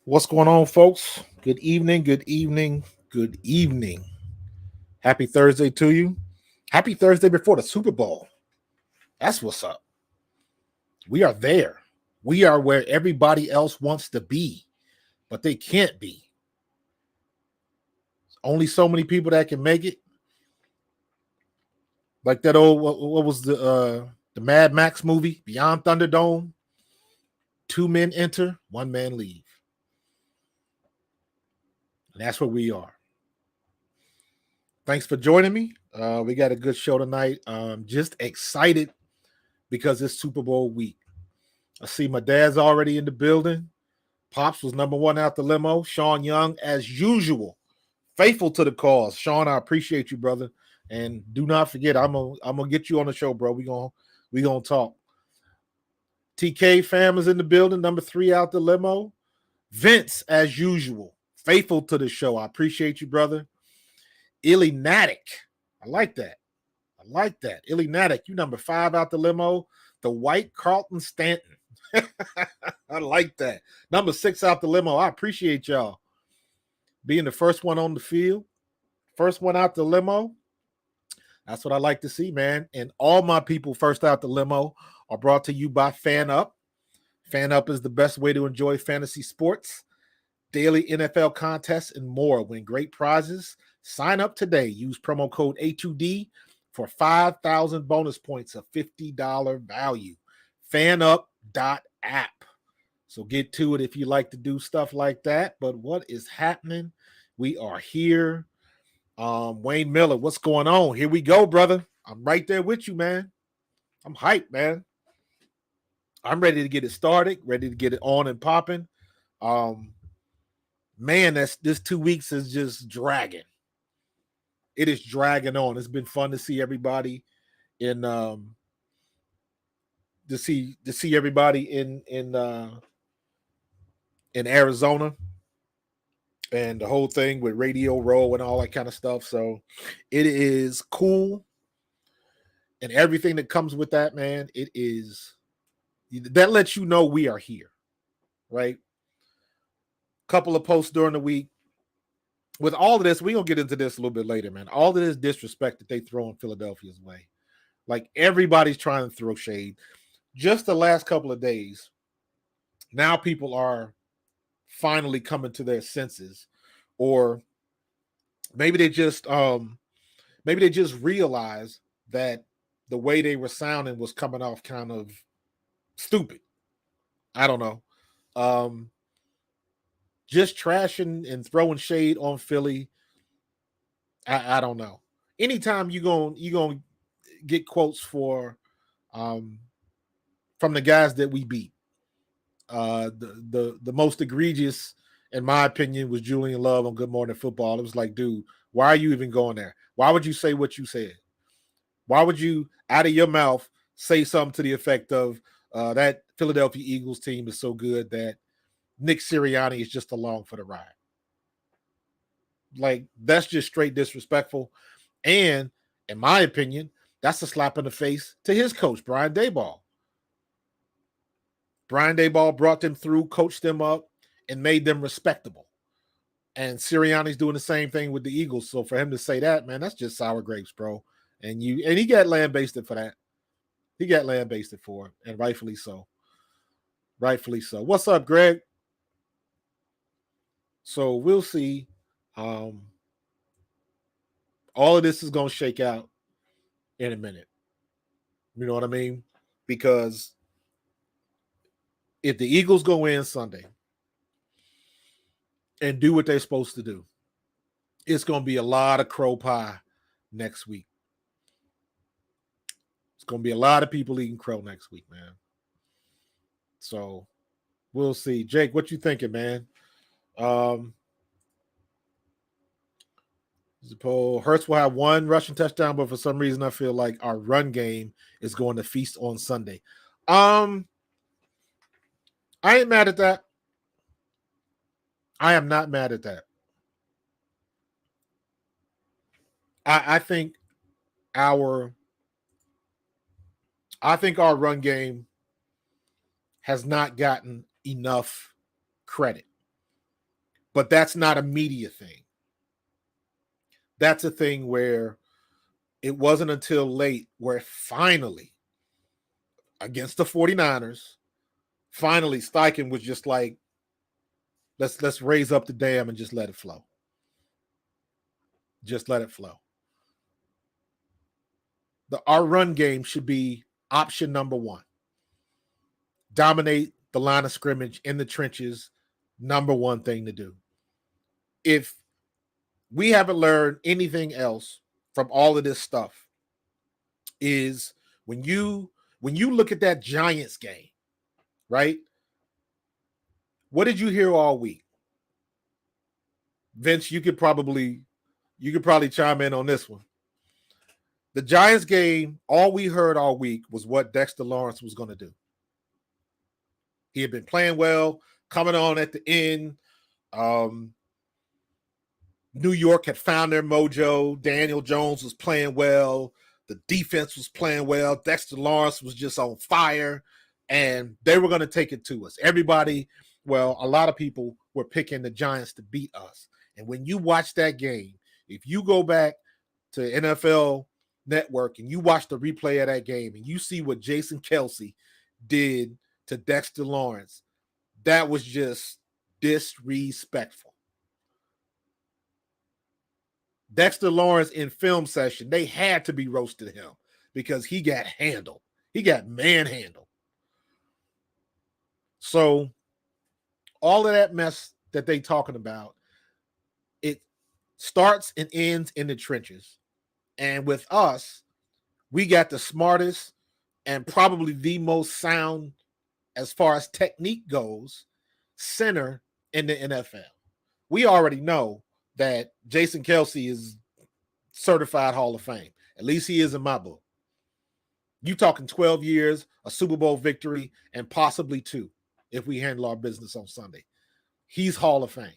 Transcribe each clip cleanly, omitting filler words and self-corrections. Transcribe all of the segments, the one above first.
What's going on, folks? Good evening, good evening, good evening. Happy Thursday to you. Happy Thursday before the Super Bowl. That's what's up. We are there. We are where everybody else wants to be, but they can't be. Only so many people that can make it. Like that old what was the Mad Max movie, Beyond Thunderdome? Two men enter, one man leave. And that's where we are. Thanks for joining me. We got a good show tonight. Just excited because it's Super Bowl week. I see my dad's already in the building. Pops was number one out the limo. Sean Young, as usual, faithful to the cause. Sean, I appreciate you, brother. And do not forget, I'm gonna get you on the show, bro. We gonna talk. TK fam is in the building. Number three out the limo. Vince, as usual, faithful to the show. I appreciate you, brother. Illy Natick. I like that. Illy Natick, you number five out the limo. The white Carlton Stanton. I like that. Number six out the limo. I appreciate y'all being the first one on the field. First one out the limo. That's what I like to see, man. And all my people first out the limo are brought to you by FanUp. FanUp is the best way to enjoy fantasy sports, daily NFL contests, and more. Win great prizes. Sign up today. Use promo code A2D for 5,000 bonus points of $50 value. FanUp.app. So get to it if you like to do stuff like that. But what is happening? We are here. Wayne Miller, what's going on? Here we go, brother. I'm right there with you, man. I'm hyped, man. I'm ready to get it started, ready to get it on and popping. Man, this 2 weeks is just dragging. It is dragging on. It's been fun to see everybody in to see everybody in Arizona and the whole thing with Radio Row and all that kind of stuff. So it is cool. And everything that comes with that, man, it is that lets you know we are here, right? Couple of posts during the week. With all of this, we're going to get into this a little bit later, man. All of this disrespect that they throw in Philadelphia's way. Like everybody's trying to throw shade. Just the last couple of days, now people are finally coming to their senses, or maybe they just realized that the way they were sounding was coming off kind of stupid. I don't know. Just trashing and throwing shade on Philly. I don't know. Anytime you gonna get quotes for from the guys that we beat. The most egregious, in my opinion, was Julian Love on Good Morning Football. It was like, dude, why are you even going there? Why would you say what you said? Why would you, out of your mouth, say something to the effect of that Philadelphia Eagles team is so good that Nick Sirianni is just along for the ride? Like, that's just straight disrespectful. And in my opinion, that's a slap in the face to his coach, Brian Daboll. Brian Daboll brought them through, coached them up, and made them respectable. And Sirianni's doing the same thing with the Eagles. So for him to say that, man, that's just sour grapes, bro. And he got lambasted for that. He got lambasted for it, and rightfully so. Rightfully so. What's up, Greg? So we'll see. All of this is going to shake out in a minute. You know what I mean? Because if the Eagles go in Sunday and do what they're supposed to do, it's going to be a lot of crow pie next week. It's going to be a lot of people eating crow next week, man. So we'll see. Jake, what you thinking, man? Hurts will have one rushing touchdown, but for some reason I feel like our run game is going to feast on Sunday. I ain't mad at that. I am not mad at that. I think our run game has not gotten enough credit. But that's not a media thing. That's a thing where it wasn't until late where finally, against the 49ers, finally Steichen was just like, let's raise up the dam and just let it flow. Just let it flow. Our run game should be option number one. Dominate the line of scrimmage in the trenches, number one thing to do. If we haven't learned anything else from all of this stuff, is when you look at that Giants game, right? What did you hear all week? Vince, you could probably chime in on this one. The Giants game, all we heard all week was what Dexter Lawrence was going to do. He had been playing well, coming on at the end. New York had found their mojo. Daniel Jones was playing well. The defense was playing well. Dexter Lawrence was just on fire, and they were going to take it to us. Everybody, well, a lot of people were picking the Giants to beat us. And when you watch that game, if you go back to NFL Network and you watch the replay of that game and you see what Jason Kelce did to Dexter Lawrence, that was just disrespectful. Dexter Lawrence in film session, they had to be roasted him because he got handled. He got manhandled. So all of that mess that they talking about, it starts and ends in the trenches. And with us, we got the smartest and probably the most sound as far as technique goes center in the NFL. We already know that Jason Kelce is certified Hall of Fame. At least he is in my book. You talking 12 years, a Super Bowl victory, and possibly 2 if we handle our business on Sunday. He's Hall of Fame.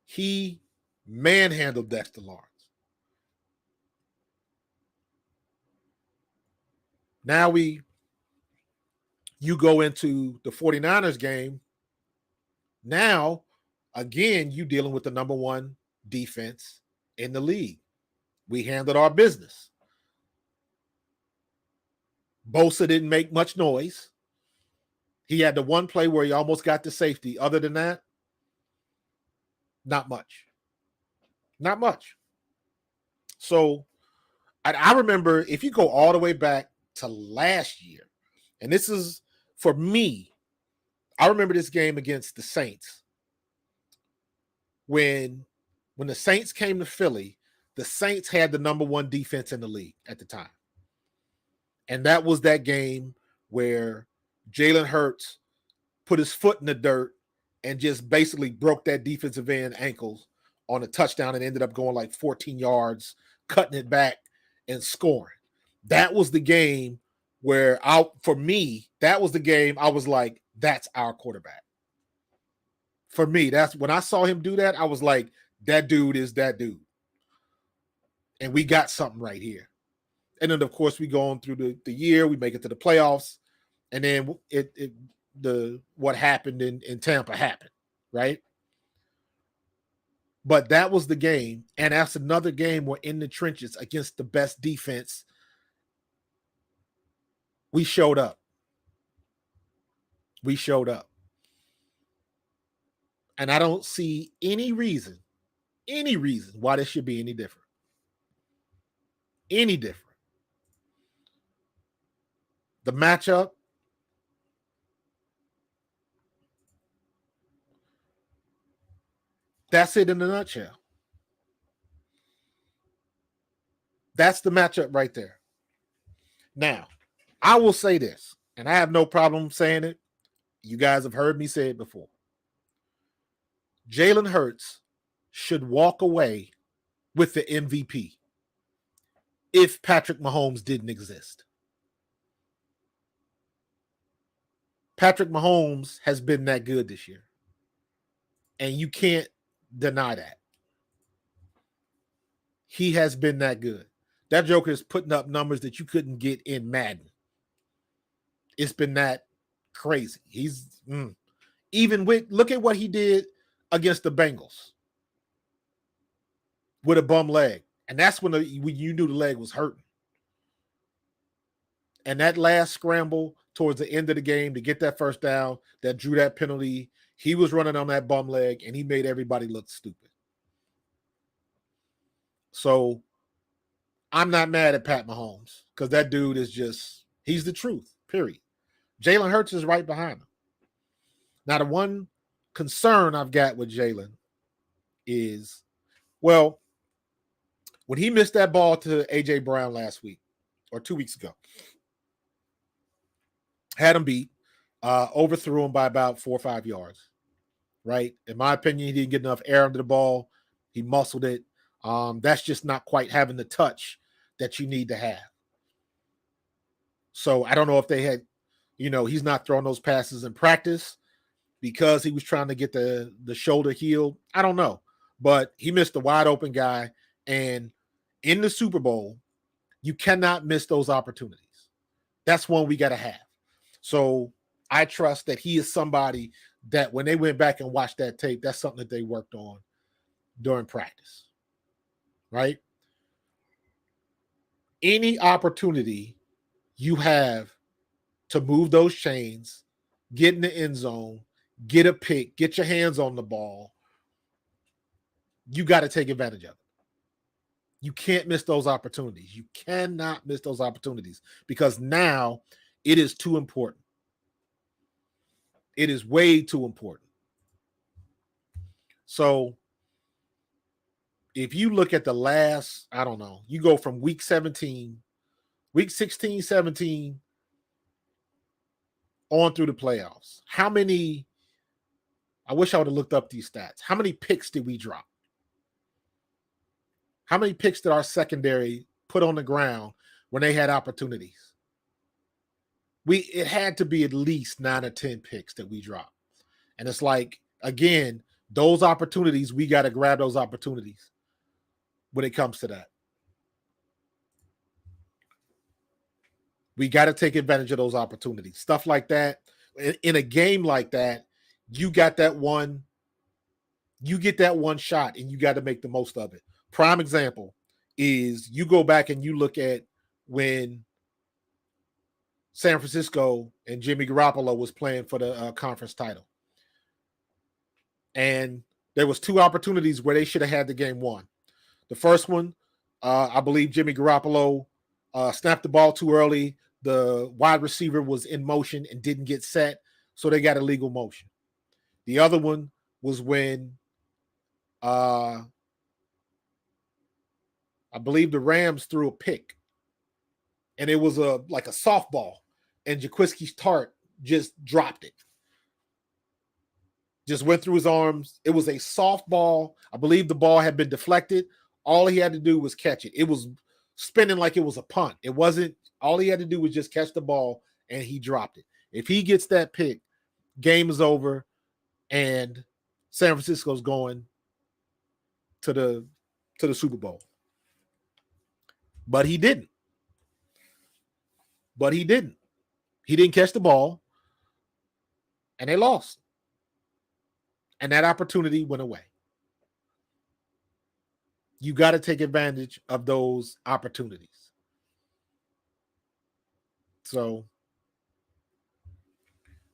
He manhandled Dexter Lawrence. Now you go into the 49ers game. Now, again, you dealing with the number one defense in the league. We handled our business. Bosa didn't make much noise. He had the one play where he almost got to safety. Other than that, not much. Not much. So I remember, if you go all the way back to last year, and this is, for me, I remember this game against the Saints. When the Saints came to Philly, the Saints had the number one defense in the league at the time. And that was that game where Jalen Hurts put his foot in the dirt and just basically broke that defensive end ankles on a touchdown and ended up going like 14 yards, cutting it back and scoring. That was the game where for me, that was the game I was like, that's our quarterback. For me, that's when I saw him do that, I was like, that dude is that dude. And we got something right here. And then, of course, we go on through the year, we make it to the playoffs, and then what happened in Tampa happened, right? But that was the game, and that's another game where in the trenches against the best defense, we showed up. We showed up. And I don't see any reason why this should be any different. Any different. The matchup, that's it in a nutshell. That's the matchup right there. Now, I will say this, and I have no problem saying it. You guys have heard me say it before. Jalen Hurts should walk away with the MVP if Patrick Mahomes didn't exist. Patrick Mahomes has been that good this year. And you can't deny that. He has been that good. That joker is putting up numbers that you couldn't get in Madden. It's been that crazy. look at what he did against the Bengals with a bum leg. And that's when you knew the leg was hurting. And that last scramble towards the end of the game to get that first down that drew that penalty, he was running on that bum leg, and he made everybody look stupid. So I'm not mad at Pat Mahomes because that dude is he's the truth, period. Jalen Hurts is right behind him. Now, the one concern I've got with Jalen is, well, when he missed that ball to A.J. Brown last week or 2 weeks ago, had him beat, overthrew him by about 4 or 5 yards, right? In my opinion, he didn't get enough air under the ball. He muscled it. That's just not quite having the touch that you need to have. So I don't know if they had, he's not throwing those passes in practice because he was trying to get the shoulder healed. I don't know. But he missed a wide open guy. And in the Super Bowl, you cannot miss those opportunities. That's one we got to have. So I trust that he is somebody that when they went back and watched that tape, that's something that they worked on during practice, right? Any opportunity you have to move those chains, get in the end zone, get a pick, get your hands on the ball, you got to take advantage of it. You can't miss those opportunities. You cannot miss those opportunities because now it is too important. It is way too important. So if you look at the last, I don't know, you go from week 16, 17 on through the playoffs. How many, I wish I would have looked up these stats. How many picks did we drop? How many picks did our secondary put on the ground when they had opportunities? It had to be at least 9 or 10 picks that we dropped. And it's like, again, those opportunities, we got to grab those opportunities when it comes to that. We got to take advantage of those opportunities. Stuff like that. In a game like that, you got that one. You get that one shot and you got to make the most of it. Prime example is you go back and you look at when San Francisco and Jimmy Garoppolo was playing for the conference title. And there was 2 opportunities where they should have had the game won. The first one, I believe Jimmy Garoppolo snapped the ball too early. The wide receiver was in motion and didn't get set, so they got illegal motion. The other one was when I believe the Rams threw a pick, and it was like a softball, and Jaquiski Tartt just dropped it. Just went through his arms. It was a softball. I believe the ball had been deflected. All he had to do was catch it. It was spinning like it was a punt. It wasn't. All he had to do was just catch the ball, and he dropped it. If he gets that pick, game is over, and San Francisco's going to the Super Bowl. But he didn't. He didn't catch the ball, and they lost. And that opportunity went away. You got to take advantage of those opportunities. So,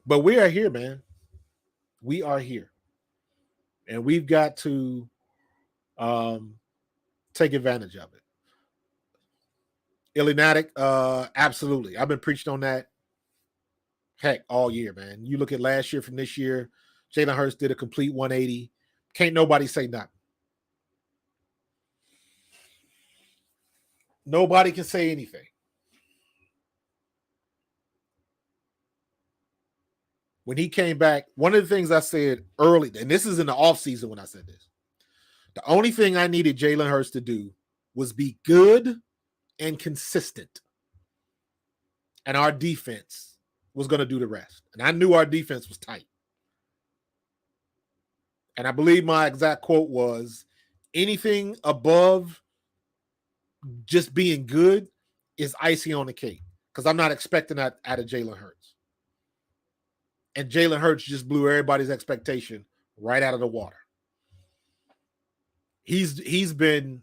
but we are here, man. We are here. And we've got to take advantage of it. Illinatic, absolutely. I've been preaching on that, all year, man. You look at last year from this year, Jalen Hurts did a complete 180. Can't nobody say nothing. Nobody can say anything. When he came back, one of the things I said early, and this is in the offseason when I said this, the only thing I needed Jalen Hurts to do was be good and consistent. And our defense was going to do the rest. And I knew our defense was tight. And I believe my exact quote was, anything above just being good is icing on the cake. Because I'm not expecting that out of Jalen Hurts. And Jalen Hurts just blew everybody's expectation right out of the water. He's been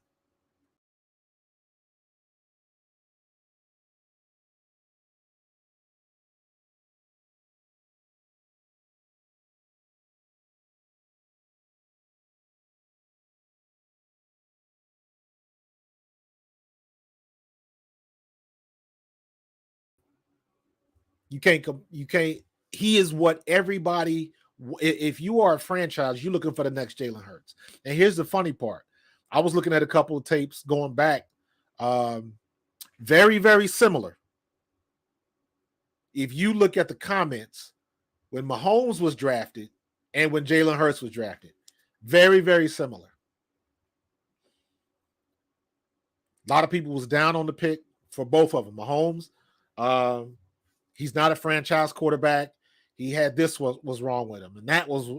you can't he is what everybody, if you are a franchise, you're looking for the next Jalen Hurts. And here's the funny part. I was looking at a couple of tapes going back. Very, very similar. If you look at the comments when Mahomes was drafted and when Jalen Hurts was drafted, very, very similar. A lot of people was down on the pick for both of them. Mahomes, he's not a franchise quarterback. He had this was wrong with him. And that was,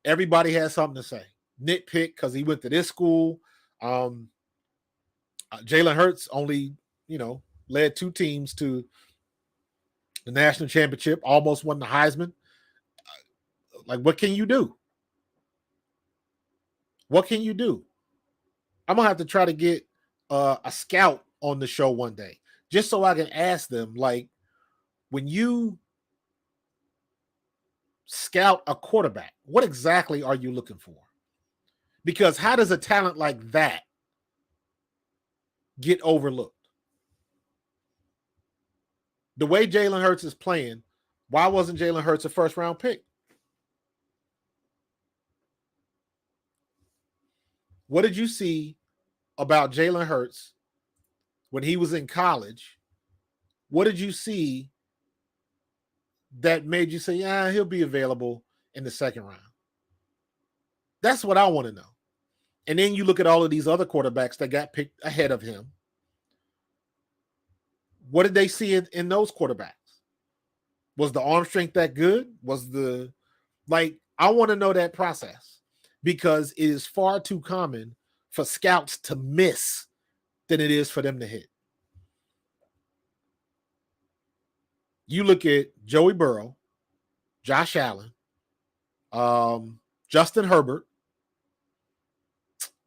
everybody had something to say. Nitpick because he went to this school. Jalen Hurts only, led 2 teams to the national championship, almost won the Heisman. Like, what can you do? What can you do? I'm going to have to try to get a scout on the show one day, just so I can ask them, like, when you scout a quarterback, what exactly are you looking for? Because how does a talent like that get overlooked? The way Jalen Hurts is playing, why wasn't Jalen Hurts a first-round pick? What did you see about Jalen Hurts when he was in college? What did you see that made you say, yeah, he'll be available in the second round? That's what I want to know. And then you look at all of these other quarterbacks that got picked ahead of him. What did they see in those quarterbacks? Was the arm strength that good? I want to know that process, because it is far too common for scouts to miss than it is for them to hit. You look at Joey Burrow, Josh Allen, Justin Herbert.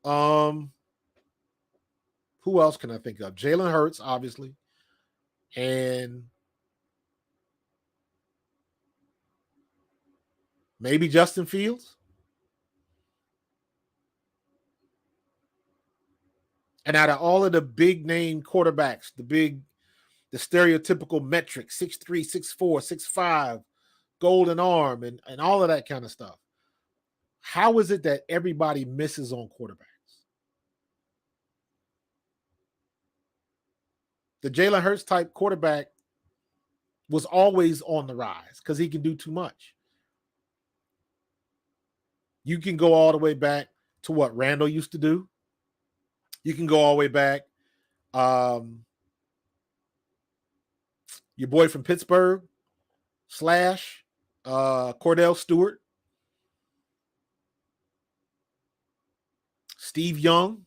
Who else can I think of? Jalen Hurts, obviously. And maybe Justin Fields. And out of all of the big name quarterbacks, the stereotypical metrics, 6'3", 6'4", 6'5", golden arm, and all of that kind of stuff, how is it that everybody misses on quarterbacks? The Jalen Hurts type quarterback was always on the rise because he can do too much. You can go all the way back to what Randall used to do. You can go all the way back. Your boy from Pittsburgh, Slash, Cordell Stewart, Steve Young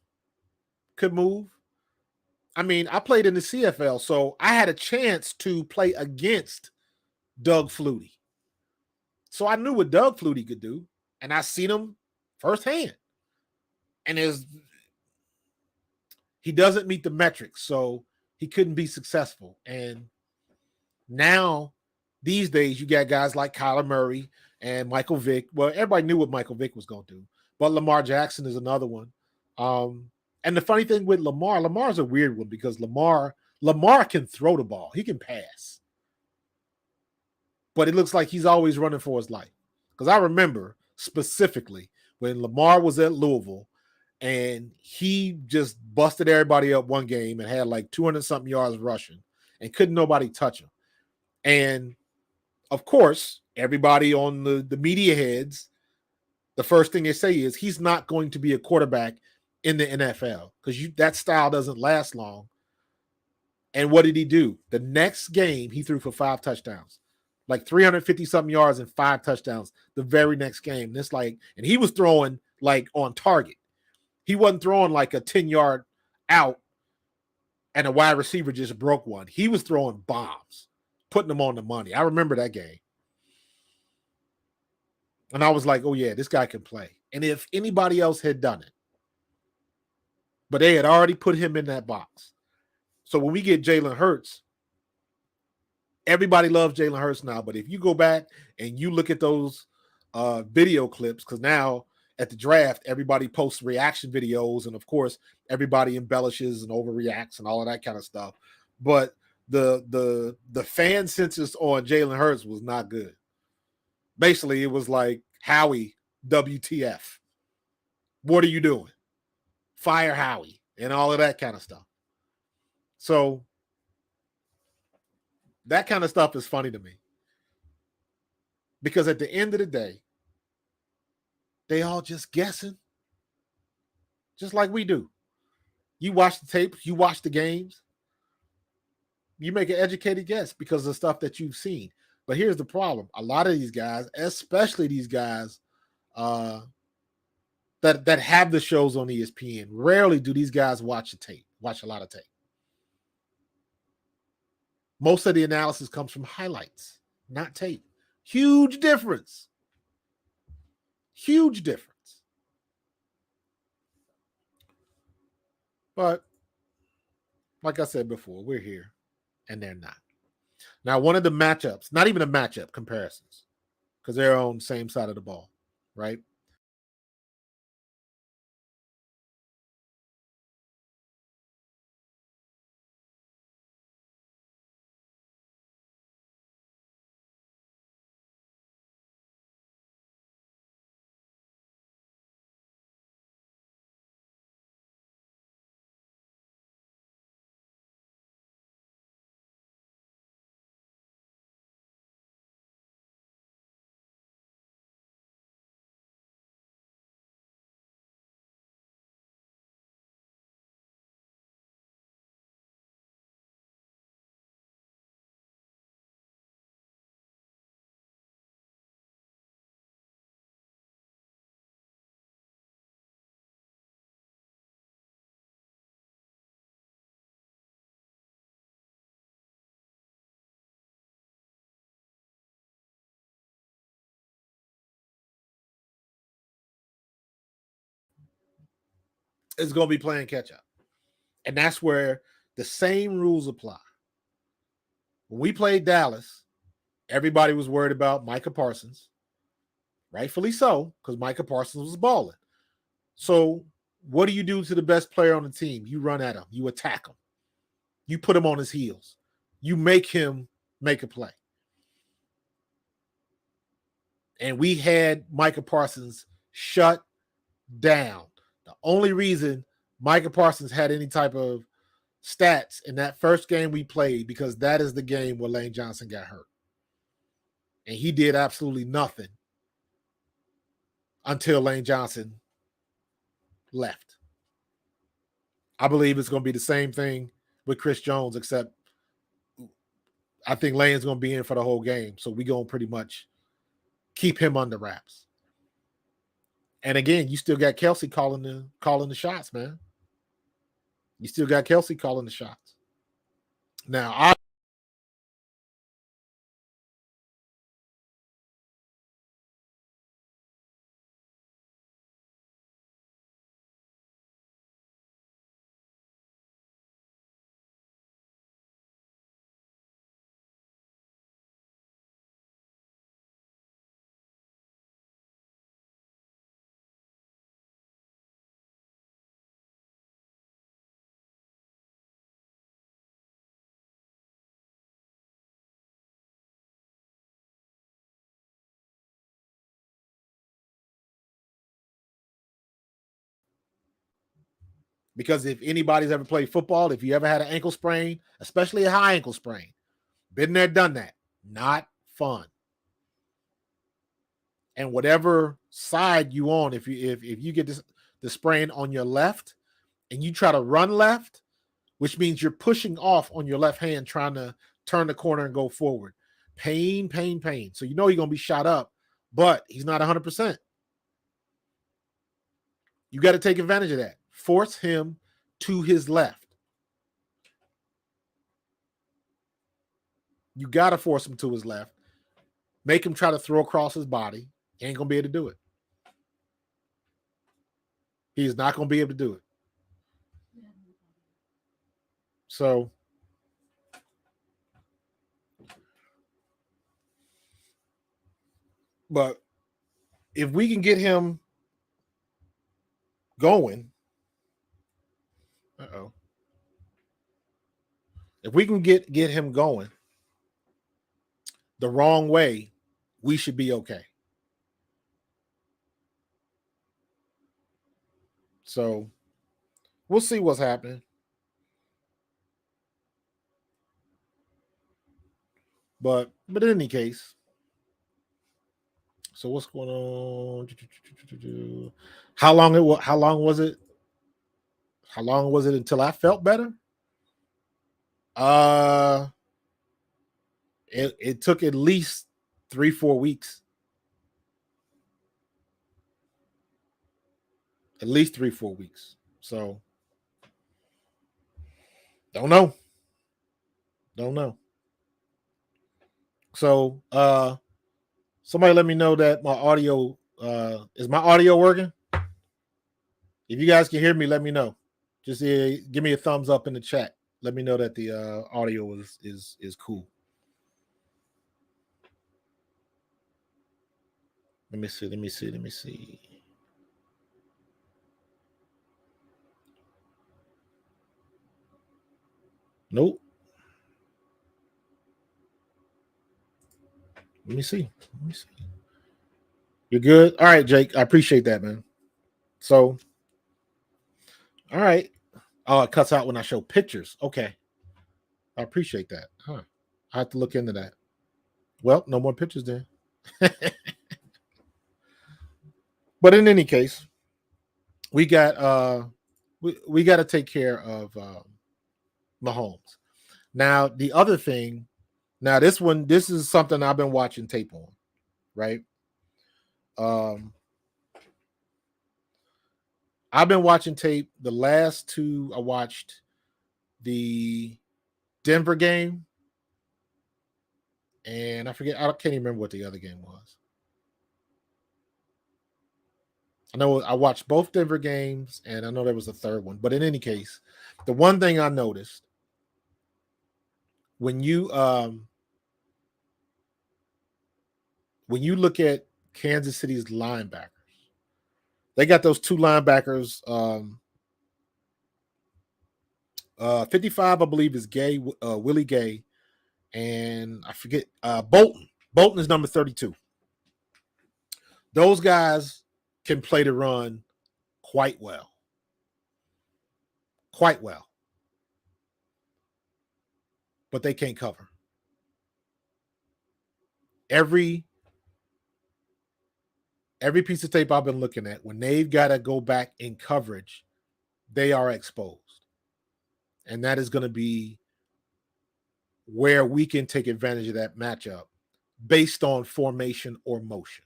could move. I mean, I played in the CFL, so I had a chance to play against Doug Flutie. So I knew what Doug Flutie could do, and I seen him firsthand. And he doesn't meet the metrics, so he couldn't be successful. And now, these days, you got guys like Kyler Murray and Michael Vick. Well, everybody knew what Michael Vick was going to do, but Lamar Jackson is another one. And the funny thing with Lamar's a weird one, because Lamar can throw the ball. He can pass. But it looks like he's always running for his life. Because I remember specifically when Lamar was at Louisville and he just busted everybody up one game and had like 200-something yards rushing and couldn't nobody touch him. And, of course, everybody on the media heads, the first thing they say is he's not going to be a quarterback in the NFL because that style doesn't last long. And what did he do? The next game, he threw for 5 touchdowns, like 350-something yards and 5 touchdowns the very next game. And he was throwing like on target. He wasn't throwing like a 10-yard out and a wide receiver just broke one. He was throwing bombs, putting them on the money. I remember that game. And I was like, oh, yeah, this guy can play. And if anybody else had done it, but they had already put him in that box. So when we get Jalen Hurts, everybody loves Jalen Hurts now. But if you go back and you look at those video clips, because now at the draft, everybody posts reaction videos. And of course, everybody embellishes and overreacts and all of that kind of stuff. But the fan census on Jalen Hurts was not good. Basically, it was like, Howie, WTF. What are you doing? Fire Howie and all of that kind of stuff. So that kind of stuff is funny to me. Because at the end of the day, they all just guessing. Just like we do. You watch the tapes, you watch the games, you make an educated guess because of the stuff that you've seen. But here's the problem. A lot of these guys, especially these guys that have the shows on ESPN, rarely do these guys watch a lot of tape. Most of the analysis comes from highlights, not tape. Huge difference. Huge difference. But like I said before, we're here and they're not. Now, one of the matchups, not even a matchup, comparisons, because they're on the same side of the ball, right? It's going to be playing catch up. And that's where the same rules apply. When we played Dallas, everybody was worried about Micah Parsons. Rightfully so, because Micah Parsons was balling. So what do you do to the best player on the team? You run at him. You attack him. You put him on his heels. You make him make a play. And we had Micah Parsons shut down. The only reason Micah Parsons had any type of stats in that first game we played, because that is the game where Lane Johnson got hurt. And he did absolutely nothing until Lane Johnson left. I believe it's going to be the same thing with Chris Jones, except I think Lane's going to be in for the whole game. So we're going to pretty much keep him under wraps. And again, you still got Kelsey calling the shots, man. You still got Kelsey calling the shots. Now, because if anybody's ever played football, if you ever had an ankle sprain, especially a high ankle sprain, been there, done that. Not fun. And whatever side you on, if you get the sprain on your left and you try to run left, which means you're pushing off on your left hand, trying to turn the corner and go forward. Pain, pain, pain. So you know you're going to be shot up, but he's not 100%. You got to take advantage of that. Force him to his left. You got to force him to his left. Make him try to throw across his body. He ain't going to be able to do it. He's not going to be able to do it. So, but if we can get him going, if we can get him going the wrong way, we should be okay. So we'll see what's happening. But in any case, so what's going on? How long was it? How long was it until I felt better? It took at least 3-4 weeks. At least 3-4 weeks. So don't know. So somebody let me know that my audio is my audio working? If you guys can hear me, let me know. Just give me a thumbs up in the chat. Let me know that the audio is cool. Let me see. Nope. Let me see. You're good? All right, Jake. I appreciate that, man. So, all right. Oh, it cuts out when I show pictures. Okay. I appreciate that. Huh. I have to look into that. Well, no more pictures then. But in any case, we got we got to take care of Mahomes. Now, the other thing, this is something I've been watching tape on, right? I've been watching tape. The last two I watched the Denver game, and I can't even remember what the other game was. I know I watched both Denver games, and I know there was a third one. But in any case, the one thing I noticed when you look at Kansas City's linebackers, they got those two linebackers. 55, I believe, is Gay, Willie Gay, and I forget Bolton. Bolton is number 32. Those guys can play the run quite well. But they can't cover. Every piece of tape I've been looking at, when they've got to go back in coverage, they are exposed. And that is going to be where we can take advantage of that matchup based on formation or motion.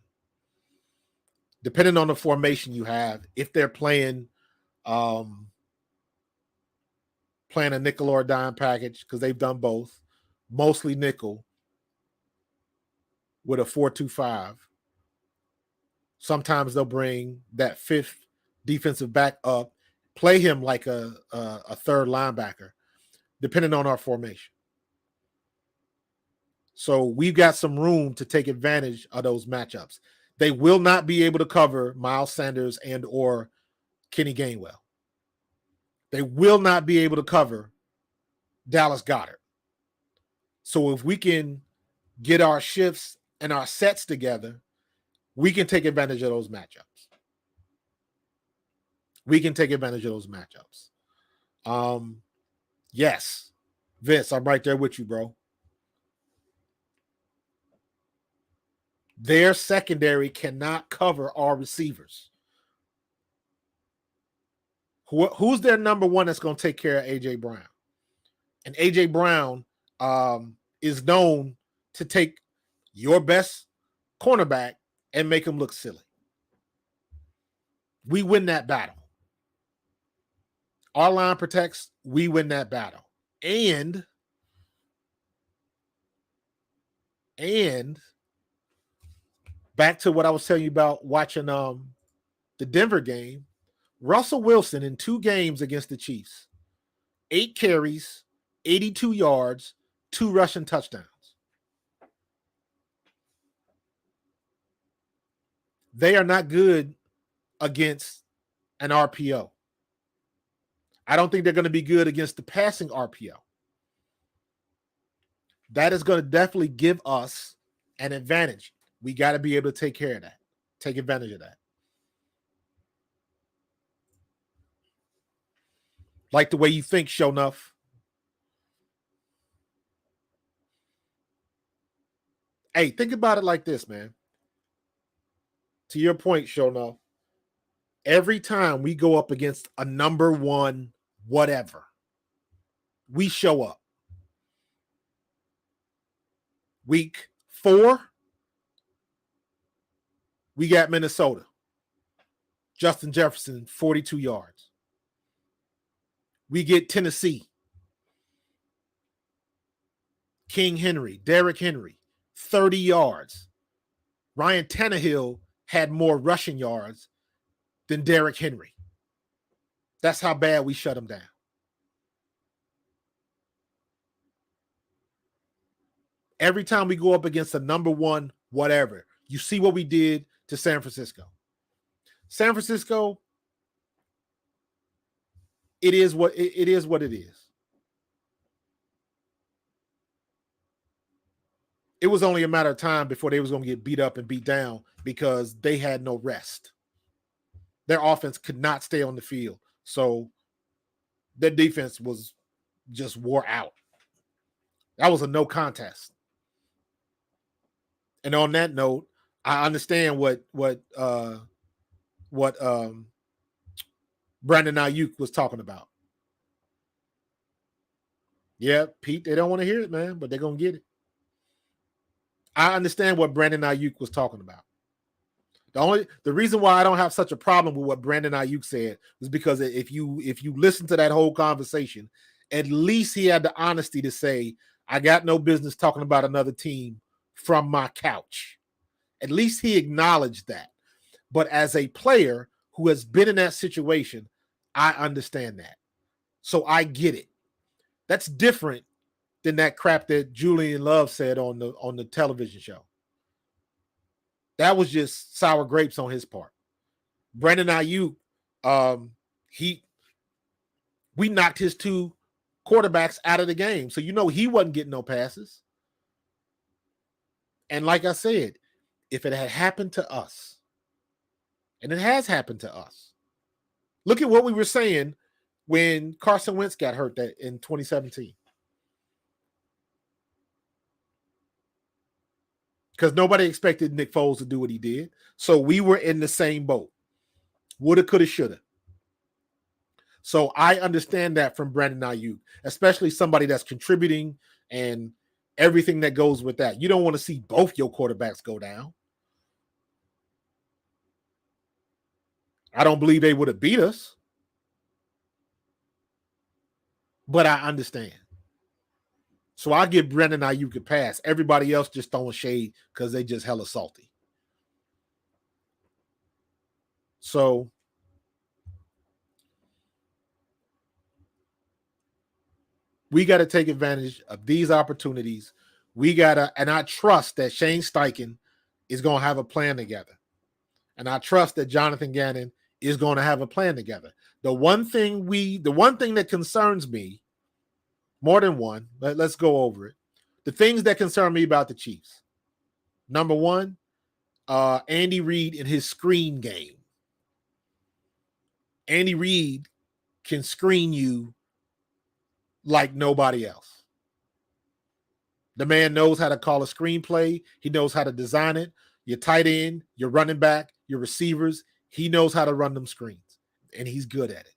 Depending on the formation you have, if they're playing a nickel or a dime package, because they've done both, mostly nickel with a 4-2-5. Sometimes they'll bring that fifth defensive back up, play him like a third linebacker, depending on our formation. So we've got some room to take advantage of those matchups. They will not be able to cover Miles Sanders and or Kenny Gainwell. They will not be able to cover Dallas Goedert. So if we can get our shifts and our sets together, we can take advantage of those matchups. Yes, Vince, I'm right there with you, bro. Their secondary cannot cover our receivers. Who's their number one that's going to take care of A.J. Brown? And A.J. Brown is known to take your best cornerback and make him look silly. We win that battle. Our line protects, we win that battle. And Back to what I was telling you about watching the Denver game. Russell Wilson in 2 games against the Chiefs, 8 carries, 82 yards, 2 rushing touchdowns. They are not good against an RPO. I don't think they're going to be good against the passing RPO. That is going to definitely give us an advantage. We got to be able to take care of that, take advantage of that. Like the way you think, show enough. Hey, think about it like this, man. To your point, show enough. Every time we go up against a number 1 whatever, we show up. Week 4, we got Minnesota. Justin Jefferson, 42 yards. We get Tennessee. King Henry, Derrick Henry, 30 yards. Ryan Tannehill had more rushing yards than Derrick Henry. That's how bad we shut him down. Every time we go up against a number 1 whatever, you see what we did to San Francisco. San Francisco, it is what it is. It was only a matter of time before they was going to get beat up and beat down because they had no rest. Their offense could not stay on the field. So their defense was just wore out. That was a no contest. And on that note, I understand what Brandon Ayuk was talking about. Yeah, Pete, they don't want to hear it, man, but they're going to get it. I understand what Brandon Ayuk was talking about. The reason why I don't have such a problem with what Brandon Ayuk said was because if you listen to that whole conversation, at least he had the honesty to say, I got no business talking about another team from my couch. At least he acknowledged that. But as a player who has been in that situation, I understand that. So I get it. That's different than that crap that Julian Love said on the television show. That was just sour grapes on his part. Brandon Ayuk, we knocked his 2 quarterbacks out of the game. So he wasn't getting no passes. And like I said, if it had happened to us, and it has happened to us, look at what we were saying when Carson Wentz got hurt in 2017. Because nobody expected Nick Foles to do what he did. So we were in the same boat. Woulda, coulda, shoulda. So I understand that from Brandon Ayuk, especially somebody that's contributing and everything that goes with that. You don't want to see both your quarterbacks go down. I don't believe they would have beat us. But I understand. So I give Brandon Ayuk a pass. Everybody else just throwing shade because they just hella salty. So we got to take advantage of these opportunities. And I trust that Shane Steichen is going to have a plan together. And I trust that Jonathan Gannon is going to have a plan together. The one thing that concerns me, more than one, let's go over it. The things that concern me about the Chiefs. Number 1, Andy Reid in his screen game. Andy Reid can screen you like nobody else. The man knows how to call a screenplay. He knows how to design it. Your tight end, your running back, your receivers, he knows how to run them screens, and he's good at it.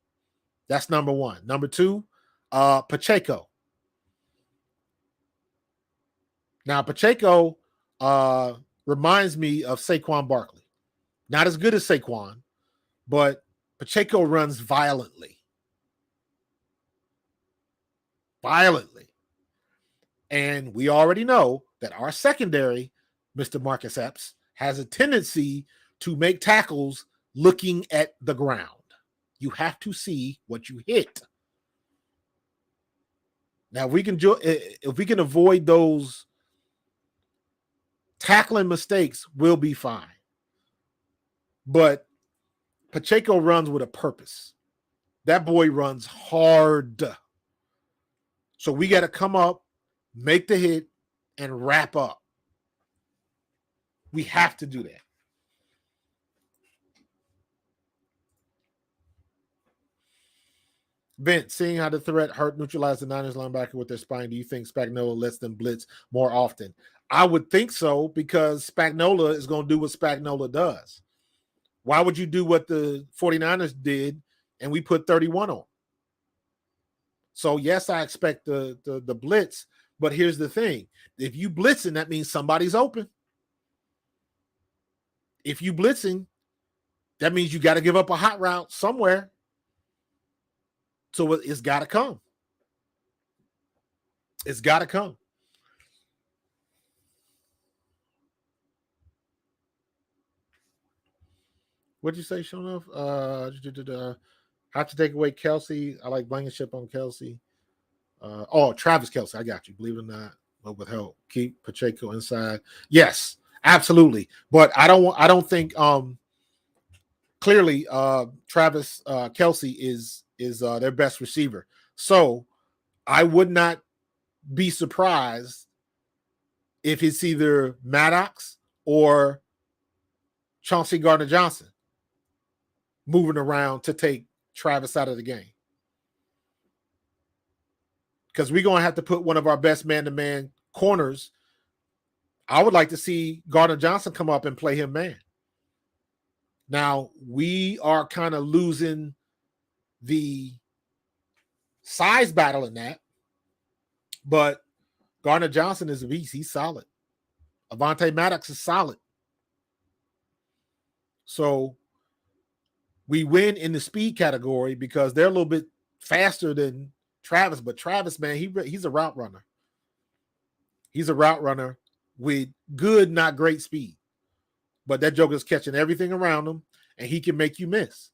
That's number 1. Number 2, Pacheco. Now, Pacheco reminds me of Saquon Barkley. Not as good as Saquon, but Pacheco runs violently. And we already know that our secondary, Mr. Marcus Epps, has a tendency to make tackles looking at the ground. You have to see what you hit. Now, if we can avoid those tackling mistakes, we'll be fine. But Pacheco runs with a purpose. That boy runs hard. So we got to come up, make the hit, and wrap up. We have to do that. Vince, seeing how the threat hurt neutralized the Niners linebacker with their spine, do you think Spagnuolo lets them blitz more often? I would think so, because Spagnuolo is going to do what Spagnuolo does. Why would you do what the 49ers did and we put 31 on? So, yes, I expect the blitz, but here's the thing. If you blitzing, that means somebody's open. If you blitzing, that means you got to give up a hot route somewhere. So it's got to come. It's got to come. What'd you say, Shonuff? Have to take away Kelsey. I like Blankenship on Kelsey. Travis Kelsey. I got you. Believe it or not, but with help, keep Pacheco inside. Yes, absolutely. But I don't think clearly Travis Kelsey is their best receiver. So I would not be surprised if it's either Maddox or Chauncey Gardner-Johnson moving around to take Travis out of the game. Because we're going to have to put one of our best man-to-man corners. I would like to see Gardner-Johnson come up and play him man. Now, we are kind of losing the size battle in that, but Gardner-Johnson is a beast. He's solid. Avonte Maddox is solid. So we win in the speed category because they're a little bit faster than Travis, but Travis, man, he's a route runner. He's a route runner with good, not great speed. But that joker's catching everything around him, and he can make you miss.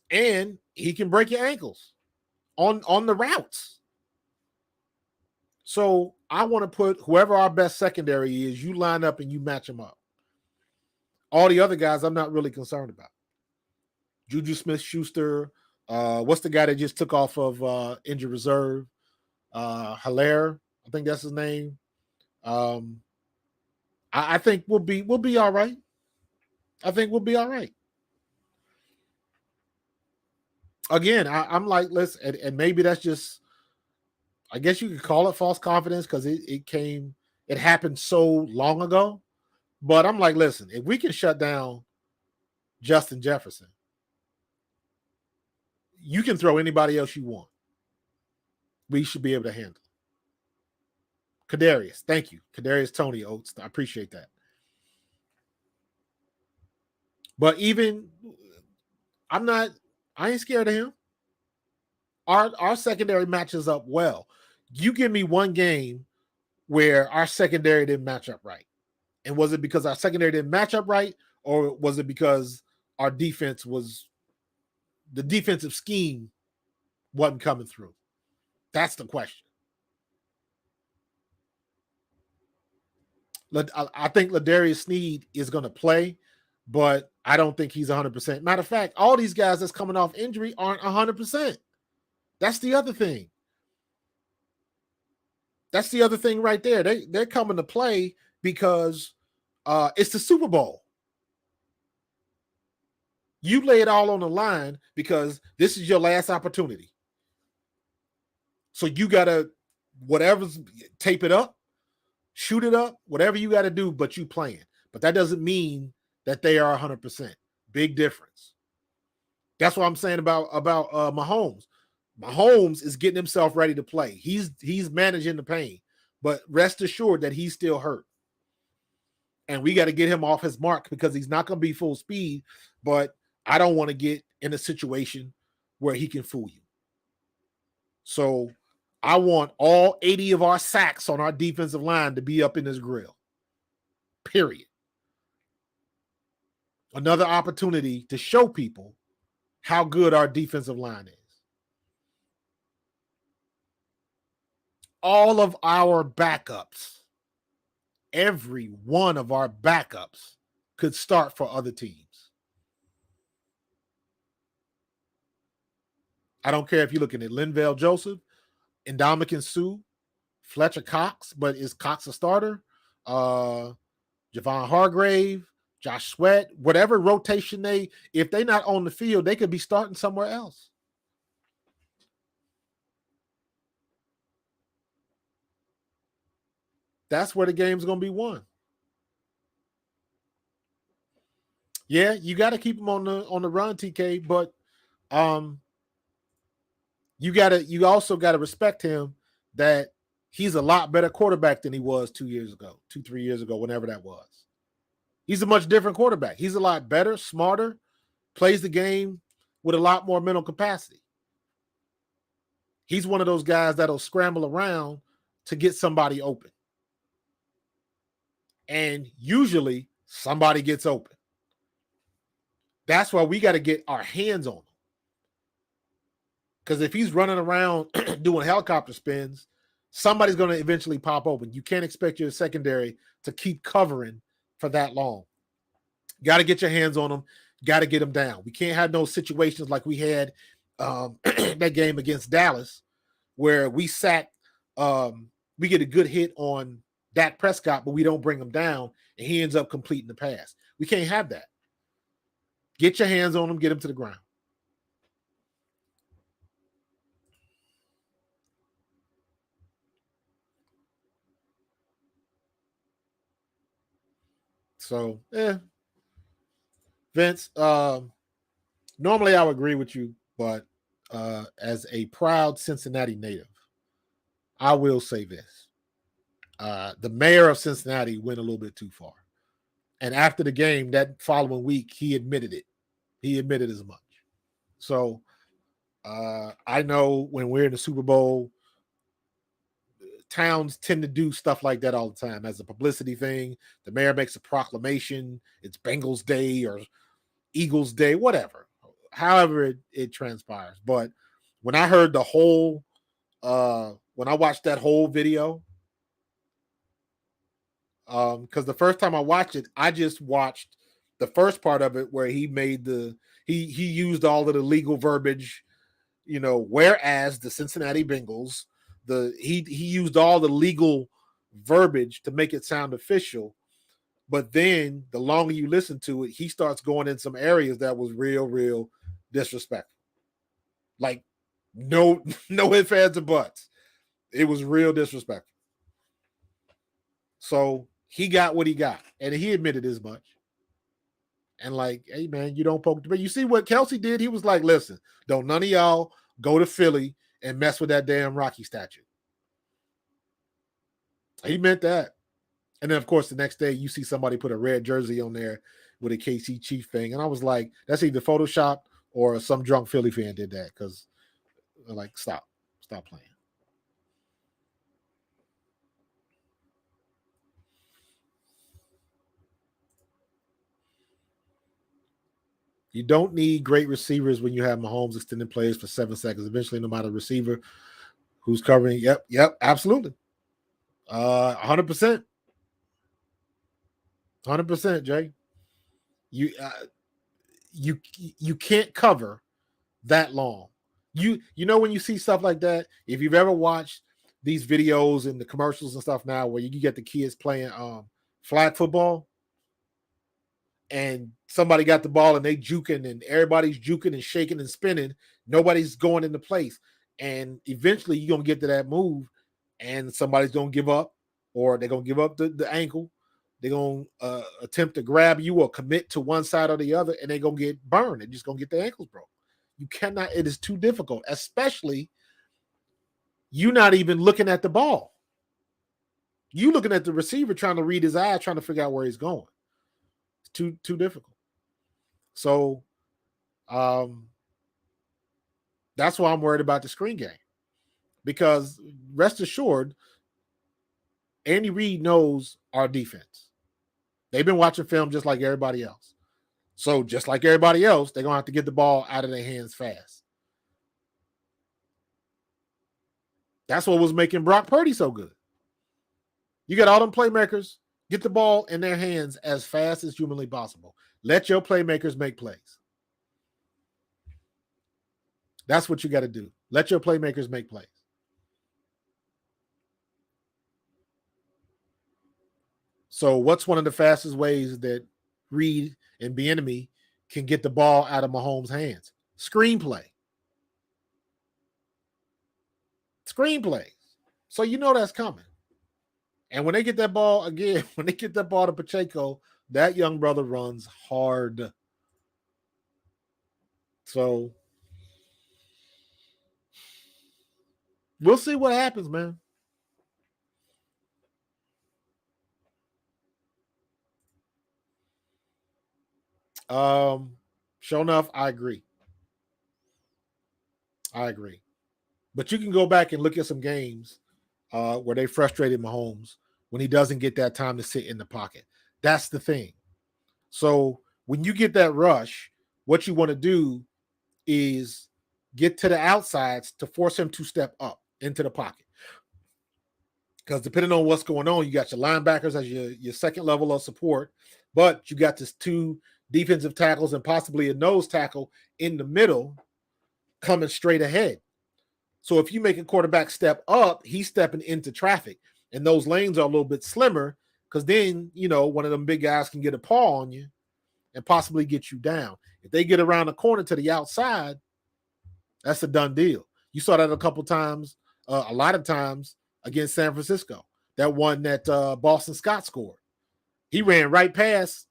And he can break your ankles on the routes. So I want to put whoever our best secondary is, you line up and you match them up. All the other guys I'm not really concerned about. Juju Smith-Schuster, what's the guy that just took off of injured reserve? Hilaire, I think that's his name. I think we'll be all right. I think we'll be all right. Again, I'm like, listen, and maybe that's just, I guess you could call it false confidence because it happened so long ago. But I'm like, listen, if we can shut down Justin Jefferson, you can throw anybody else you want. We should be able to handle. Kadarius, thank you. Kadarius Tony Oates. I appreciate that. But even, I ain't scared of him. Our secondary matches up well. You give me one game where our secondary didn't match up right. And was it because our secondary didn't match up right, or was it because our defense the defensive scheme wasn't coming through? That's the question. I think Ladarius Sneed is going to play, but I don't think he's 100%. Matter of fact, all these guys that's coming off injury aren't 100%. That's the other thing. That's the other thing right there. They're coming to play because it's the Super Bowl. You lay it all on the line because this is your last opportunity. So you got to, tape it up, shoot it up, whatever you got to do, but you playing. But that doesn't mean that they are 100%. Big difference. That's what I'm saying about Mahomes. Mahomes is getting himself ready to play. He's managing the pain, but rest assured that he's still hurt. And we got to get him off his mark because he's not going to be full speed, but I don't want to get in a situation where he can fool you. So I want all 80 of our sacks on our defensive line to be up in his grill. Period. Another opportunity to show people how good our defensive line is. All of our backups, every one of our backups could start for other teams. I don't care if you're looking at Linval Joseph, Ndamukong Suh, Fletcher Cox, but is Cox a starter? Javon Hargrave, Josh Sweat, whatever rotation if they're not on the field, they could be starting somewhere else. That's where the game's going to be won. Yeah, you got to keep them on the run, TK, but you also got to respect him that he's a lot better quarterback than he was 3 years ago, whenever that was. He's a much different quarterback. He's a lot better, smarter, plays the game with a lot more mental capacity. He's one of those guys that'll scramble around to get somebody open. And usually somebody gets open. That's why we got to get our hands on him. Because if he's running around doing helicopter spins, somebody's going to eventually pop open. You can't expect your secondary to keep covering for that long. Got to get your hands on him. Got to get him down. We can't have no situations like we had that game against Dallas where we sack, we get a good hit on Dak Prescott, but we don't bring him down, and he ends up completing the pass. We can't have that. Get your hands on him. Get him to the ground. So, Vince, normally I would agree with you, but as a proud Cincinnati native, I will say this. The mayor of Cincinnati went a little bit too far. And after the game, that following week, he admitted it. He admitted as much. So I know when we're in the Super Bowl, towns tend to do stuff like that all the time as a publicity thing. The mayor makes a proclamation. It's Bengals Day or Eagles Day, whatever. However it transpires. But when I heard the whole, when I watched that whole video, because the first time I watched it, I just watched the first part of it where he made he used all of the legal verbiage, whereas the Cincinnati Bengals, he used all the legal verbiage to make it sound official. But then the longer you listen to it, he starts going in some areas that was real disrespectful. Like no ifs, ands, or buts. It was real disrespectful. So he got what he got, and he admitted as much. And like, hey man, you don't poke the bear. You see what Kelsey did? He was like, listen, don't none of y'all go to Philly and mess with that damn Rocky statue. He meant that. And then, of course, the next day you see somebody put a red jersey on there with a KC Chief thing. And I was like, that's either Photoshop or some drunk Philly fan did that because, like, stop playing. You don't need great receivers when you have Mahomes extending plays for 7 seconds. Eventually, no matter receiver who's covering. Yep, absolutely. 100%. 100%, Jay. You can't cover that long. You know when you see stuff like that, if you've ever watched these videos and the commercials and stuff now where you get the kids playing flag football and somebody got the ball and they juking and everybody's juking and shaking and spinning, nobody's going into place. And eventually you're going to get to that move and somebody's going to give up, or they're going to give up the ankle. They're going to attempt to grab you or commit to one side or the other, and they're going to get burned. They're just going to get their ankles broke. You cannot, it is too difficult, especially you not even looking at the ball. You looking at the receiver trying to read his eye, trying to figure out where he's going. It's too difficult. So that's why I'm worried about the screen game. Because rest assured, Andy Reid knows our defense. They've been watching film just like everybody else. So just like everybody else, they're going to have to get the ball out of their hands fast. That's what was making Brock Purdy so good. You got all them playmakers, get the ball in their hands as fast as humanly possible. Let your playmakers make plays. That's what you got to do. Let your playmakers make plays. So what's one of the fastest ways that Reed and Bieniemy can get the ball out of Mahomes' hands? Screenplay. Screenplays. So you know that's coming. And when they get that ball again, when they get that ball to Pacheco, that young brother runs hard. So we'll see what happens, man. Sure enough, I agree. But you can go back and look at some games where they frustrated Mahomes when he doesn't get that time to sit in the pocket. That's the thing. So when you get that rush, what you want to do is get to the outsides to force him to step up into the pocket. Because depending on what's going on, you got your linebackers as your second level of support, but you got this 2 defensive tackles and possibly a nose tackle in the middle coming straight ahead. So if you make a quarterback step up, he's stepping into traffic, and those lanes are a little bit slimmer because then, one of them big guys can get a paw on you and possibly get you down. If they get around the corner to the outside, that's a done deal. You saw that a couple times, a lot of times against San Francisco. That one that Boston Scott scored. He ran right past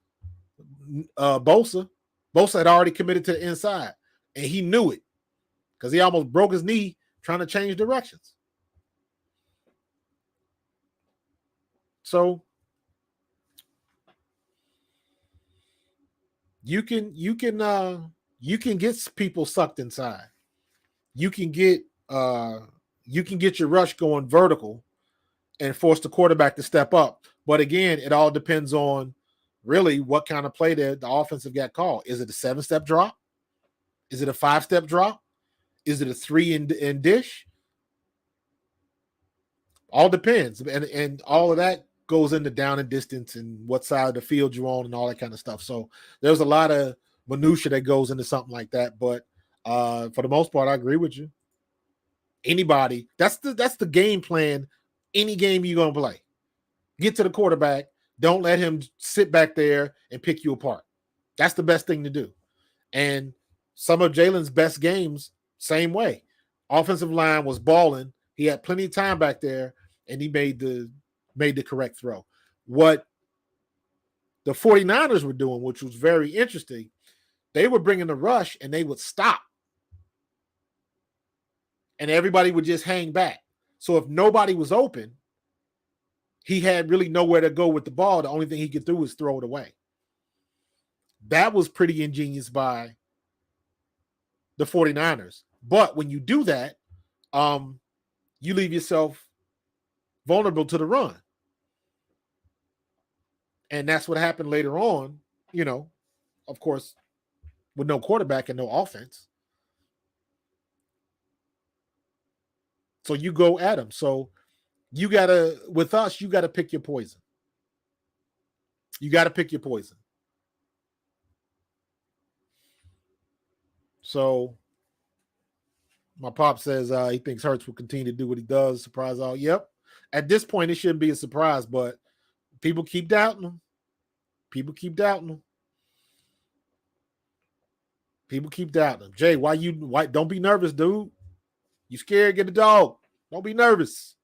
Bosa. Bosa had already committed to the inside, and he knew it because he almost broke his knee trying to change directions. So you can get people sucked inside. You can get your rush going vertical and force the quarterback to step up. But again, it all depends on really what kind of play the offensive got called. Is it a 7-step drop? Is it a 5-step drop? Is it a 3 in dish? All depends. And all of that goes into down and distance and what side of the field you're on and all that kind of stuff. So there's a lot of minutia that goes into something like that. But for the most part, I agree with you. Anybody, that's the game plan. Any game you're going to play. Get to the quarterback. Don't let him sit back there and pick you apart. That's the best thing to do. And some of Jalen's best games, same way. Offensive line was balling. He had plenty of time back there, and he made the correct throw. What the 49ers were doing, which was very interesting, they were bringing the rush, and they would stop. And everybody would just hang back. So if nobody was open, he had really nowhere to go with the ball. The only thing he could do was throw it away. That was pretty ingenious by the 49ers. But when you do that, you leave yourself vulnerable to the run. And that's what happened later on, of course, with no quarterback and no offense. So you go at him. So with us, you got to pick your poison. You got to pick your poison. So my pop says he thinks Hurts will continue to do what he does. Surprise all. Yep. At this point, it shouldn't be a surprise, but people keep doubting him. People keep doubting him. Jay, why don't be nervous, dude? You scared, get a dog. Don't be nervous.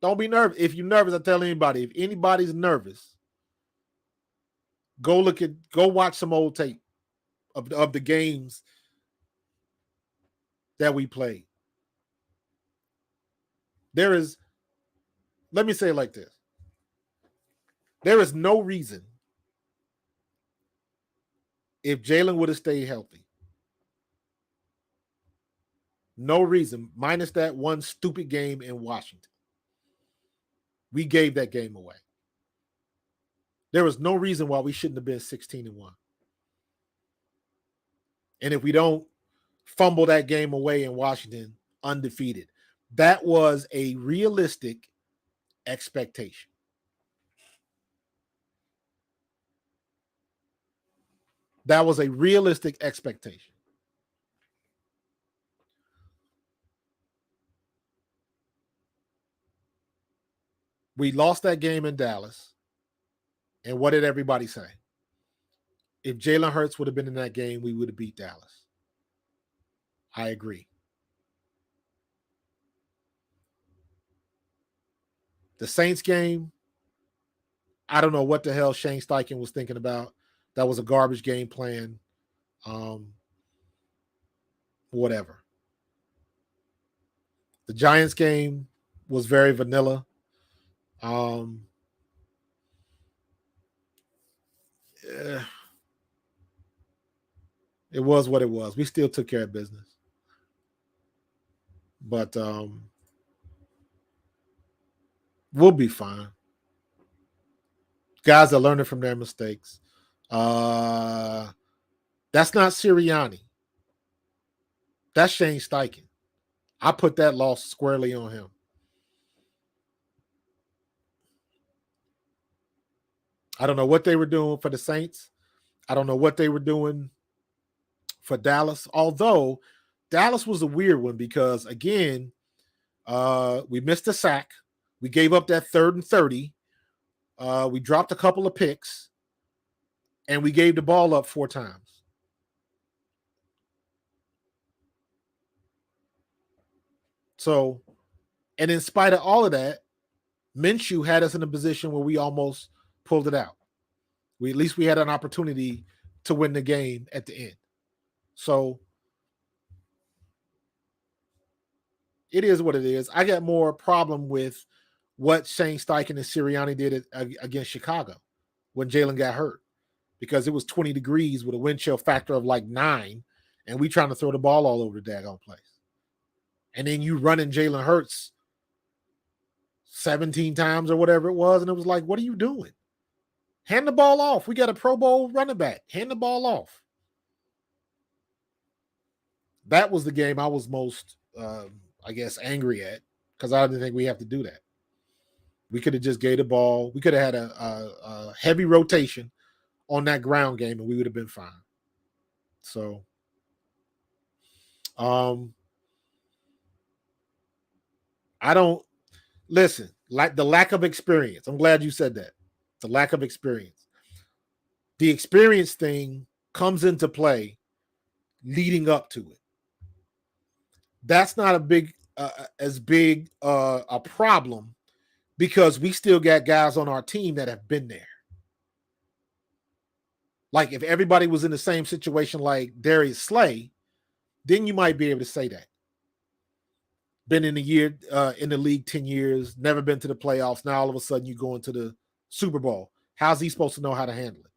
Don't be nervous. If you're nervous, I tell anybody, if anybody's nervous, go watch some old tape of the games that we played. Let me say it like this. There is no reason if Jalen would have stayed healthy. No reason, minus that one stupid game in Washington. We gave that game away. There was no reason why we shouldn't have been 16-1. And if we don't fumble that game away in Washington undefeated, that was a realistic expectation. That was a realistic expectation. We lost that game in Dallas. And what did everybody say? If Jalen Hurts would have been in that game, we would have beat Dallas. I agree. The Saints game, I don't know what the hell Shane Steichen was thinking about. That was a garbage game plan. Whatever. The Giants game was very vanilla. It was what it was. We still took care of business. But we'll be fine. Guys are learning from their mistakes. That's not Sirianni. That's Shane Steichen. I put that loss squarely on him. I don't know what they were doing for the Saints. I don't know what they were doing for Dallas. Although Dallas was a weird one because, again, we missed a sack. We gave up that 3rd and 30. We dropped a couple of picks. And we gave the ball up 4 times. So, and in spite of all of that, Minshew had us in a position where we almost pulled it out. At least we had an opportunity to win the game at the end. So it is what it is. I got more problem with what Shane Steichen and Sirianni did against Chicago when Jalen got hurt, because it was 20 degrees with a wind chill factor of like 9, and we trying to throw the ball all over the daggone place. And then you running Jalen Hurts 17 times or whatever it was, and it was like, what are you doing? Hand the ball off. We got a Pro Bowl running back. Hand the ball off. That was the game I was most, angry at, because I didn't think we have to do that. We could have just gave the ball. We could have had a heavy rotation on that ground game, and we would have been fine. So, I don't listen. Like the lack of experience. I'm glad you said that. The lack of experience. The experience thing comes into play leading up to it. That's not as big a problem, because we still got guys on our team that have been there. Like if everybody was in the same situation like Darius Slay, then you might be able to say that. Been in the league 10 years, never been to the playoffs. Now all of a sudden you go into the Super Bowl. How's he supposed to know how to handle it?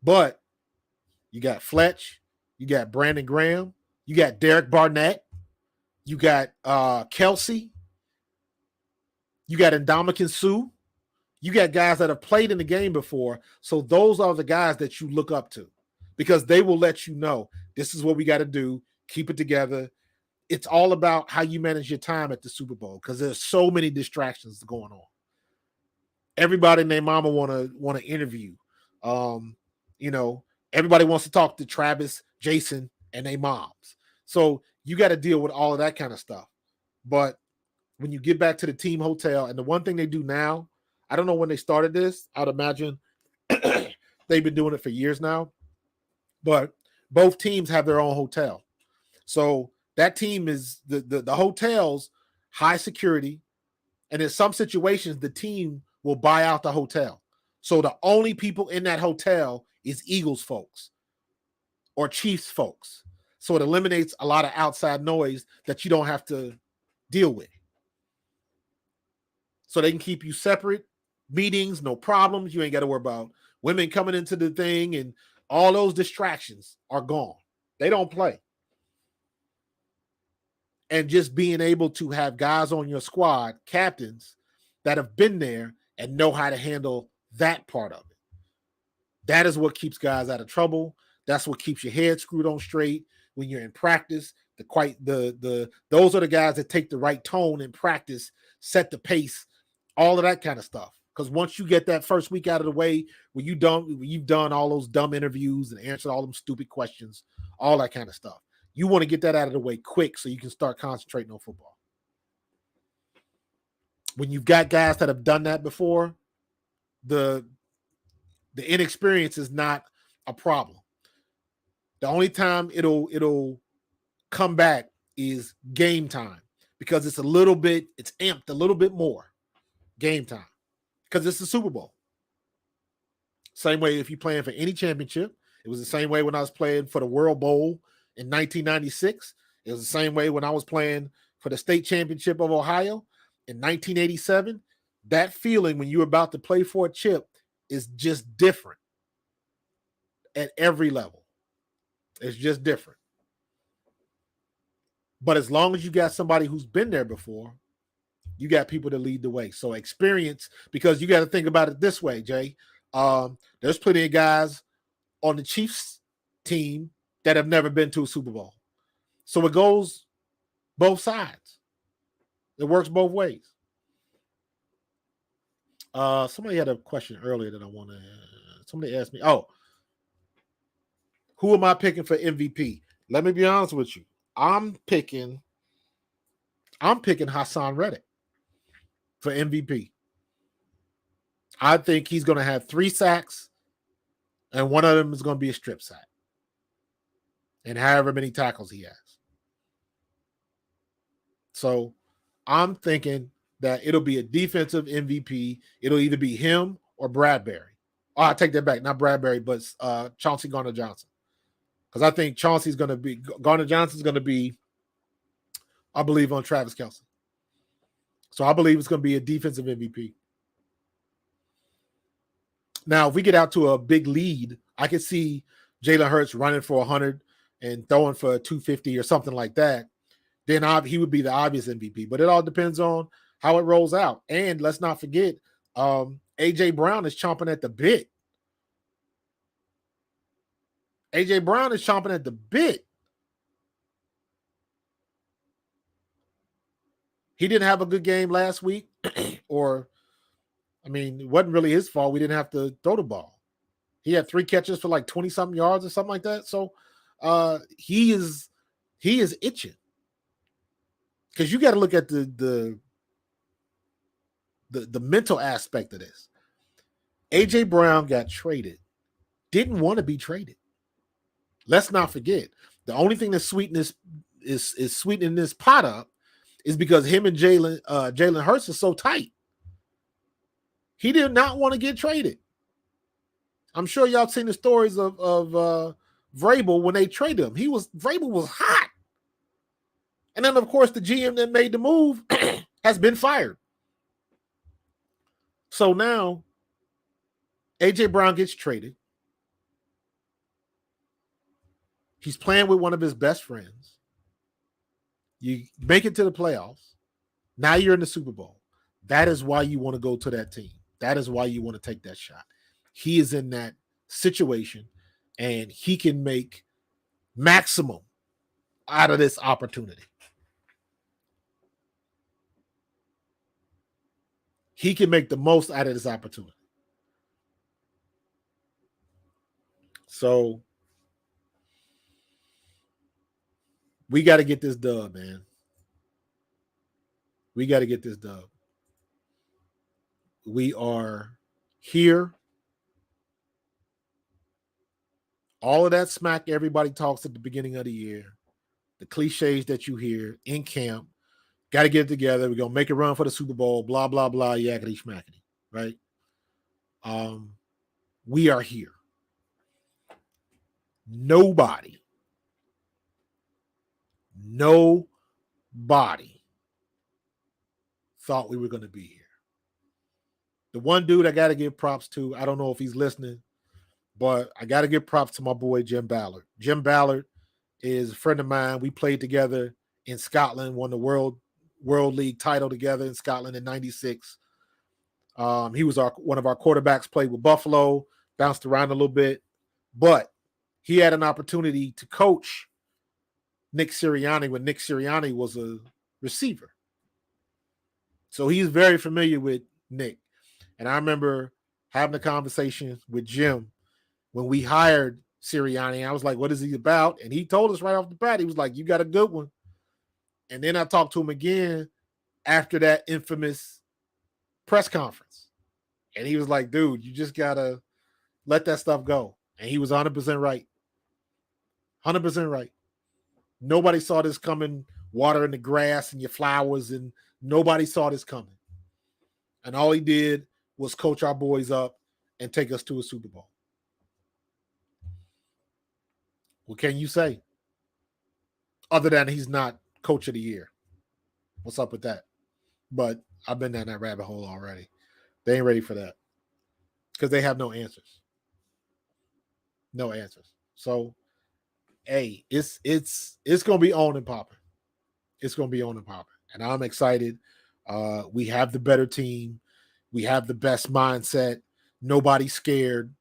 But you got Fletch, you got Brandon Graham, you got Derek Barnett, you got Kelsey, you got Ndamukong Suh. You got guys that have played in the game before. So those are the guys that you look up to, because they will let you know this is what we got to do. Keep it together. It's all about how you manage your time at the Super Bowl, because there's so many distractions going on. Everybody and their mama want to interview. Everybody wants to talk to Travis, Jason, and their moms. So you got to deal with all of that kind of stuff. But when you get back to the team hotel, and the one thing they do now, I don't know when they started this. I'd imagine they've been doing it for years now. But both teams have their own hotel. So that team is the hotel's high security. And in some situations, the team will buy out the hotel. So the only people in that hotel is Eagles folks or Chiefs folks. So it eliminates a lot of outside noise that you don't have to deal with. So they can keep you separate. Meetings, no problems. You ain't got to worry about women coming into the thing, and all those distractions are gone. They don't play. And just being able to have guys on your squad, captains, that have been there and know how to handle that part of it. That is what keeps guys out of trouble. That's what keeps your head screwed on straight when you're in practice. Those are the guys that take the right tone in practice, set the pace, all of that kind of stuff. Because once you get that first week out of the way, when you've done all those dumb interviews and answered all them stupid questions, all that kind of stuff, you want to get that out of the way quick so you can start concentrating on football. When you've got guys that have done that before, the inexperience is not a problem. The only time it'll come back is game time, because it's amped a little bit more game time, because it's the Super Bowl. Same way if you're playing for any championship. It was the same way when I was playing for the World Bowl in 1996. It was the same way when I was playing for the state championship of Ohio in 1987. That feeling when you're about to play for a chip is just different at every level. It's just different. But as long as you got somebody who's been there before, you got people to lead the way. So experience, because you got to think about it this way, Jay. There's plenty of guys on the Chiefs team that have never been to a Super Bowl. So it goes both sides. It works both ways. Somebody had a question earlier that I want to. Somebody asked me, who am I picking for MVP? Let me be honest with you. I'm picking Hassan Reddick for MVP. I think he's going to have 3 sacks, and one of them is going to be a strip sack, and however many tackles he has. So I'm thinking that it'll be a defensive MVP. It'll either be him or Bradbury. Oh, I take that back. Not Bradbury, but Chauncey Gardner-Johnson. Because I think Gardner-Johnson's going to be, I believe, on Travis Kelce. So I believe it's going to be a defensive MVP. Now, if we get out to a big lead, I could see Jalen Hurts running for 100 and throwing for 250 or something like that. Then he would be the obvious MVP. But it all depends on how it rolls out. And let's not forget, A.J. Brown is chomping at the bit. A.J. Brown is chomping at the bit. He didn't have a good game last week, it wasn't really his fault. We didn't have to throw the ball. He had 3 catches for like 20-something yards or something like that. So he is itching. Because you got to look at the mental aspect of this. A.J. Brown got traded. Didn't want to be traded. Let's not forget. The only thing that's is sweetening this pot up is because him and Jalen Hurts are so tight. He did not want to get traded. I'm sure y'all seen the stories of Vrabel when they traded him. Vrabel was hot. And then, of course, the GM that made the move has been fired. So now, A.J. Brown gets traded. He's playing with one of his best friends. You make it to the playoffs. Now you're in the Super Bowl. That is why you want to go to that team. That is why you want to take that shot. He is in that situation, and he can make maximum out of this opportunity. He can make the most out of this opportunity. So we got to get this dub, man. We got to get this dub. We are here. All of that smack everybody talks at the beginning of the year, the cliches that you hear in camp, got to get it together. We're going to make a run for the Super Bowl, blah, blah, blah, yakety schmackety, right? We are here. Nobody thought we were going to be here. The one dude I got to give props to, I don't know if he's listening, but I got to give props to my boy, Jim Ballard. Jim Ballard is a friend of mine. We played together in Scotland, won the World League title together in Scotland in 96. He was one of our quarterbacks, played with Buffalo, bounced around a little bit, but he had an opportunity to coach Nick Sirianni when Nick Sirianni was a receiver. So he's very familiar with Nick. And I remember having a conversation with Jim when we hired Sirianni. I was like, what is he about? And he told us right off the bat, he was like, you got a good one. And then I talked to him again after that infamous press conference. And he was like, dude, you just got to let that stuff go. And he was 100% right. 100% right. Nobody saw this coming, watering the grass and your flowers, and nobody saw this coming. And all he did was coach our boys up and take us to a Super Bowl. What can you say? Other than he's not coach of the year. What's up with that? But I've been down that rabbit hole already. They ain't ready for that because they have no answers. No answers. So, hey, it's gonna be on and popping. It's gonna be on and popping, and I'm excited. We have the better team. We have the best mindset. Nobody's scared,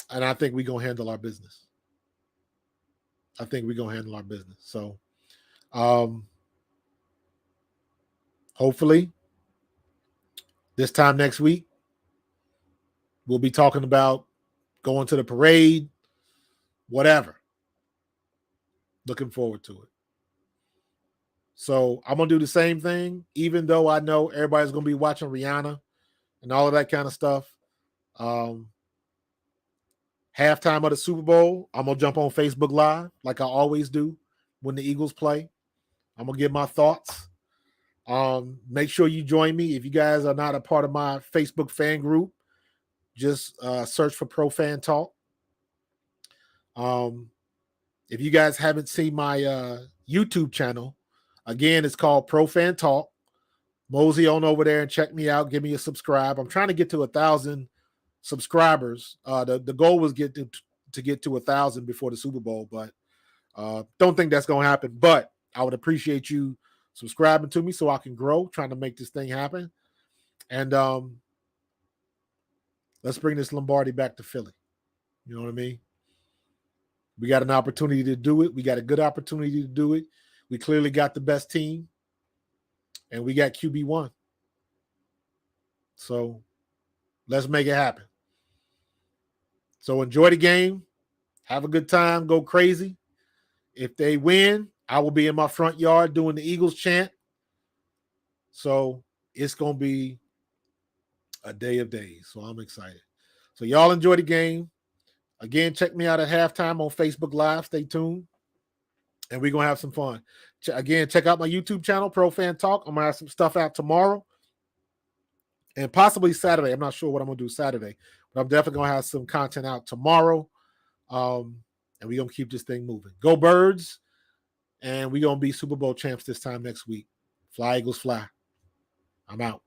and I think we're gonna handle our business. So, hopefully, this time next week, we'll be talking about going to the parade, whatever. Looking forward to it. So I'm going to do the same thing, even though I know everybody's going to be watching Rihanna and all of that kind of stuff. Halftime of the Super Bowl, I'm going to jump on Facebook Live like I always do when the Eagles play. I'm going to give my thoughts. Make sure you join me. If you guys are not a part of my Facebook fan group, just search for Pro Fan Talk. If you guys haven't seen my YouTube channel, again, it's called Pro Fan Talk. Mosey on over there and check me out. Give me a subscribe. I'm trying to get to 1,000 subscribers. The goal was to get to 1,000 before the Super Bowl, but don't think that's going to happen. But I would appreciate you subscribing to me so I can grow, trying to make this thing happen. And let's bring this Lombardi back to Philly. You know what I mean? We got an opportunity to do it. We got a good opportunity to do it. We clearly got the best team. And we got QB1. So let's make it happen. So enjoy the game. Have a good time. Go crazy. If they win, I will be in my front yard doing the Eagles chant. So it's going to be a day of days. So I'm excited. So y'all enjoy the game. Again, check me out at halftime on Facebook Live. Stay tuned. And we're going to have some fun. Again, check out my YouTube channel, Pro Fan Talk. I'm going to have some stuff out tomorrow and possibly Saturday. I'm not sure what I'm going to do Saturday, but I'm definitely going to have some content out tomorrow. And we're going to keep this thing moving. Go Birds. And we're going to be Super Bowl champs this time next week. Fly, Eagles, fly. I'm out.